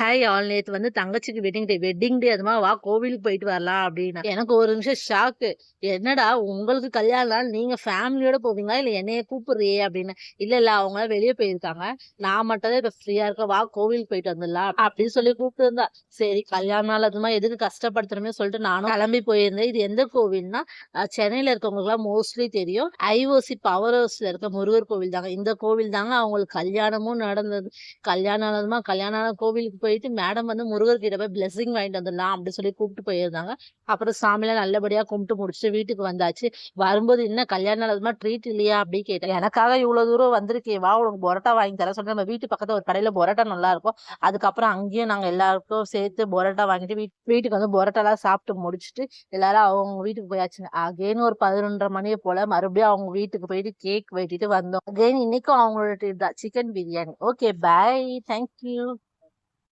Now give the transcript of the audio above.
Hi all நேத்து வந்து தங்கச்சிக்கு வெட்டிங் டே அதுமா வா கோவிலுக்கு போயிட்டு வரலாம் அப்படின்னு எனக்கு ஒரு நிமிஷம் ஷாக்கு. என்னடா உங்களுக்கு கல்யாண நாள் நீங்க ஃபேமிலியோட போவீங்களா இல்ல என்னைய கூப்பிடுறியே அப்படின்னு. இல்ல அவங்க வெளியே போயிருக்காங்க, நான் மட்டும் தான் இப்ப ஃப்ரீயா இருக்கேன், வா கோவிலுக்கு போயிட்டு வந்துடலாம் அப்படின்னு சொல்லி கூப்பிட்டு இருந்தா. சரி கல்யாண நாள் அதுமா எதுக்கு கஷ்டப்படுத்துறமே சொல்லிட்டு நானும் கிளம்பி போயிருந்தேன். இது எந்த கோவில்னா சென்னையில இருக்கவங்களுக்கு எல்லாம் மோஸ்ட்லி தெரியும், ஐஓசி பவர் ஹவுஸ்ல இருக்க முருகர் கோவில் தாங்க. இந்த கோவில் தாங்க அவங்களுக்கு கல்யாணமும் நடந்தது. கல்யாணம் ஆனதுமா கல்யாணம் ஆன கோவிலுக்கு போயிட்டு மேடம் வந்து முருகர் கிட்ட போய் பிளெஸிங் வாங்கிட்டு வந்துடலாம் அப்படின்னு சொல்லி கூப்பிட்டு போயிருந்தாங்க. அப்புறம் சாமியெல்லாம் நல்லபடியா கும்பிட்டு முடிச்சுட்டு வீட்டுக்கு வந்தாச்சு. வரும்போது என்ன கல்யாணம் ஆனதுமா ட்ரீட் இல்லையா அப்படின்னு கேட்டேன். எனக்காக இவ்வளவு தூரம் வந்திருக்கேன், வா உனக்கு பொரோட்டா வாங்கி தரேன் சொல்லிட்டு நம்ம வீட்டு பக்கத்துல ஒரு கடையில பொரோட்டா நல்லா இருக்கும். அதுக்கப்புறம் அங்கேயும் நாங்க எல்லாருக்கும் சேர்த்து பொரோட்டா வாங்கிட்டு வீட்டுக்கு வந்து பொரோட்டா எல்லாம் சாப்பிட்டு முடிச்சுட்டு எல்லாரும் அவங்க வீட்டுக்கு போயாச்சுங்க. அகைன் ஒரு 11:30 மணியை போல மறுபடியும் அவங்க வீட்டுக்கு போயிட்டு கேக் வெட்டிட்டு வந்தோம். அகைன் இன்னைக்கும் அவங்களோட treat தான் chicken biryani. Okay, bye. Thank you.